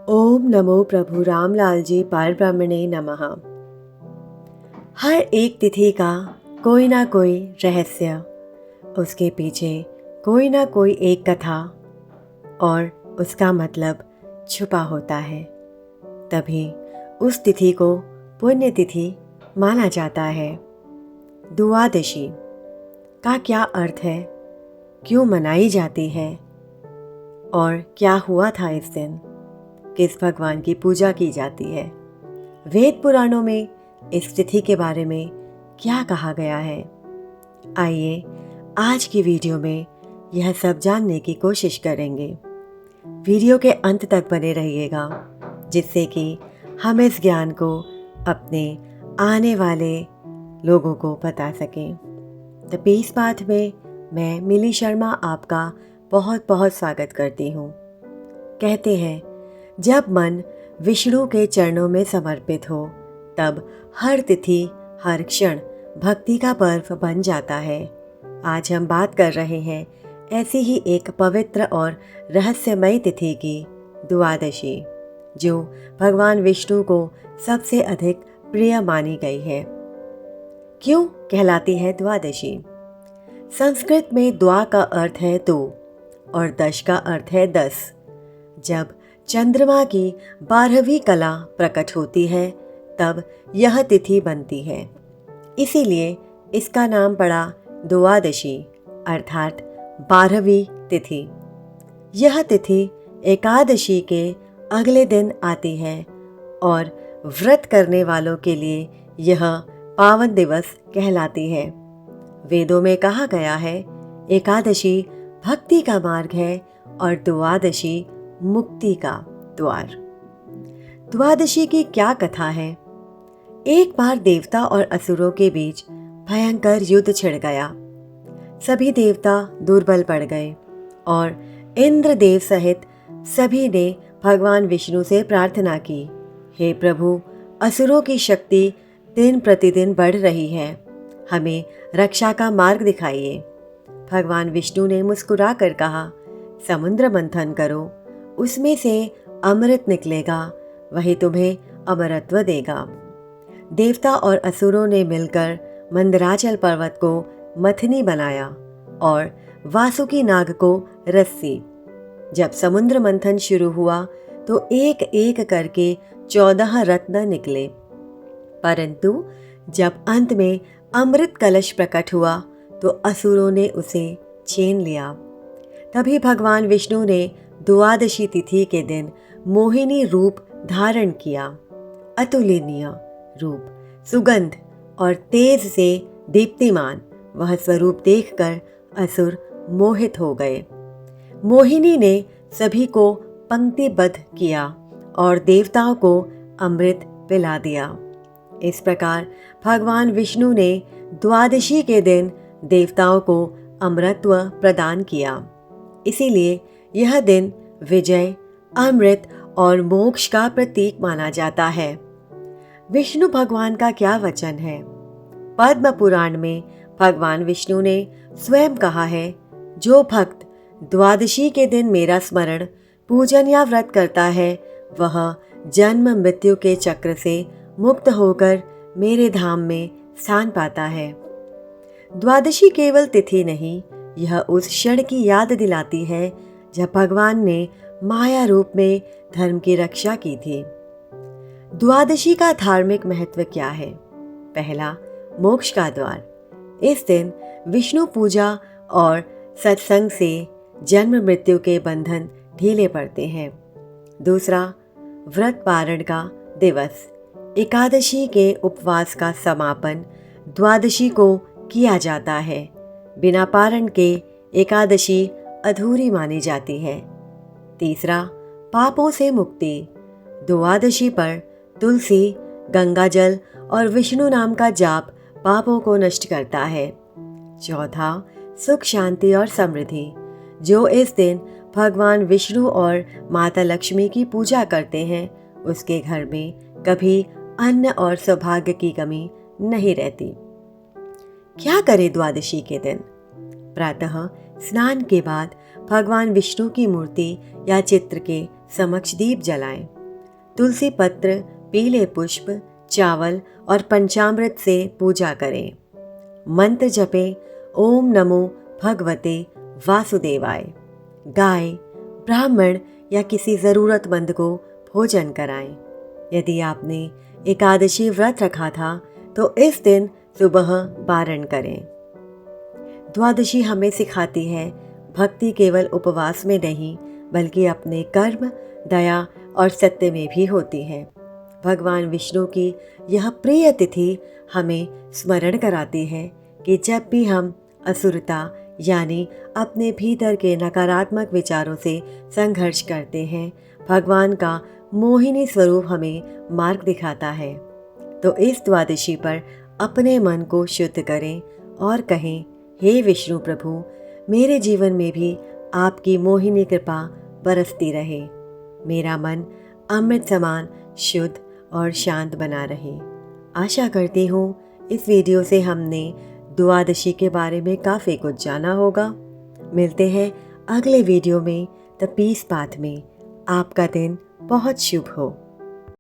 ओम नमो प्रभु रामलाल जी परब्रह्मणे नमः। हर एक तिथि का कोई ना कोई रहस्य, उसके पीछे कोई ना कोई एक कथा और उसका मतलब छुपा होता है। तभी उस तिथि को पुण्य तिथि माना जाता है। द्वादशी का क्या अर्थ है, क्यों मनाई जाती है और क्या हुआ था इस दिन, किस भगवान की पूजा की जाती है, वेद पुराणों में इस तिथि के बारे में क्या कहा गया है। आइए आज की वीडियो में यह सब जानने की कोशिश करेंगे। वीडियो के अंत तक बने रहिएगा, जिससे कि हम इस ज्ञान को अपने आने वाले लोगों को बता सकें। द पीस पाथ में मैं मिली शर्मा आपका बहुत बहुत स्वागत करती हूँ। कहते हैं, जब मन विष्णु के चरणों में समर्पित हो तब हर तिथि हर क्षण भक्ति का पर्व बन जाता है। आज हम बात कर रहे हैं ऐसी ही एक पवित्र और रहस्यमयी तिथि की, द्वादशी, जो भगवान विष्णु को सबसे अधिक प्रिय मानी गई है। क्यों कहलाती है द्वादशी? संस्कृत में द्वा का अर्थ है दो और दश का अर्थ है 10। जब चंद्रमा की 12वीं कला प्रकट होती है तब यह तिथि बनती है। इसीलिए इसका नाम पड़ा द्वादशी, अर्थात 12वीं तिथि। यह तिथि एकादशी के अगले दिन आती है और व्रत करने वालों के लिए यह पावन दिवस कहलाती है। वेदों में कहा गया है, एकादशी भक्ति का मार्ग है और द्वादशी मुक्ति का द्वार। द्वादशी की क्या कथा है? एक बार देवता और असुरों के बीच भयंकर युद्ध छिड़ गया। सभी देवता दुर्बल पड़ गए और इंद्रदेव सहित सभी ने भगवान विष्णु से प्रार्थना की, हे प्रभु, असुरों की शक्ति दिन प्रतिदिन बढ़ रही है, हमें रक्षा का मार्ग दिखाइए। भगवान विष्णु ने मुस्कुरा कर कहा, समुद्र मंथन करो, उसमें से अमृत निकलेगा, वही तुम्हें अमरत्व देगा। देवता और असुरों ने मिलकर मंदराचल पर्वत को मथनी बनाया और वासुकी नाग को रस्सी। जब समुद्र मंथन शुरू हुआ तो एक एक करके 14 रत्न निकले, परंतु जब अंत में अमृत कलश प्रकट हुआ तो असुरों ने उसे छीन लिया। तभी भगवान विष्णु ने द्वादशी तिथि के दिन मोहिनी रूप धारण किया। अतुलनीय रूप, सुगंध और तेज से दीप्तिमान वह स्वरूप देखकर असुर मोहित हो गए। मोहिनी ने सभी को पंक्तिबद्ध किया और देवताओं को अमृत पिला दिया। इस प्रकार भगवान विष्णु ने द्वादशी के दिन देवताओं को अमरत्व प्रदान किया। इसीलिए यह दिन विजय, अमृत और मोक्ष का प्रतीक माना जाता है। विष्णु भगवान का क्या वचन है? पद्म पुराण में भगवान विष्णु ने स्वयं कहा है, जो भक्त द्वादशी के दिन मेरा स्मरण, पूजन या व्रत करता है, वह जन्म मृत्यु के चक्र से मुक्त होकर मेरे धाम में स्थान पाता है। द्वादशी केवल तिथि नहीं, यह उस क्षण की याद दिलाती है जब भगवान ने माया रूप में धर्म की रक्षा की थी। द्वादशी का धार्मिक महत्व क्या है? पहला, मोक्ष का द्वार। इस दिन विष्णु पूजा और सत्संग से जन्म मृत्यु के बंधन ढीले पड़ते हैं। दूसरा, व्रत पारण का दिवस। एकादशी के उपवास का समापन द्वादशी को किया जाता है। बिना पारण के एकादशी अधूरी मानी जाती है। तीसरा, पापों से मुक्ति। द्वादशी पर तुलसी, गंगाजल और विष्णु नाम का जाप पापों को नष्ट करता है। चौथा, सुख, शांति और समृद्धि। जो इस दिन भगवान विष्णु और माता लक्ष्मी की पूजा करते हैं, उसके घर में कभी अन्न और सौभाग्य की कमी नहीं रहती। क्या करें द्वादशी के दिन? प्रातः स्नान के बाद भगवान विष्णु की मूर्ति या चित्र के समक्ष दीप जलाएं। तुलसी पत्र, पीले पुष्प, चावल और पंचामृत से पूजा करें। मंत्र जपें, ओम नमो भगवते वासुदेवाय। गाय, ब्राह्मण या किसी ज़रूरतमंद को भोजन कराएं। यदि आपने एकादशी व्रत रखा था तो इस दिन सुबह पारण करें। द्वादशी हमें सिखाती है भक्ति केवल उपवास में नहीं बल्कि अपने कर्म, दया और सत्य में भी होती है। भगवान विष्णु की यह प्रिय तिथि हमें स्मरण कराती है कि जब भी हम असुरता यानी अपने भीतर के नकारात्मक विचारों से संघर्ष करते हैं, भगवान का मोहिनी स्वरूप हमें मार्ग दिखाता है। तो इस द्वादशी पर अपने मन को शुद्ध करें और कहें, हे विष्णु प्रभु, मेरे जीवन में भी आपकी मोहिनी कृपा बरसती रहे। मेरा मन अमृत समान शुद्ध और शांत बना रहे। आशा करती हूँ इस वीडियो से हमने द्वादशी के बारे में काफ़ी कुछ जाना होगा। मिलते हैं अगले वीडियो में द पीस पाथ में। आपका दिन बहुत शुभ हो।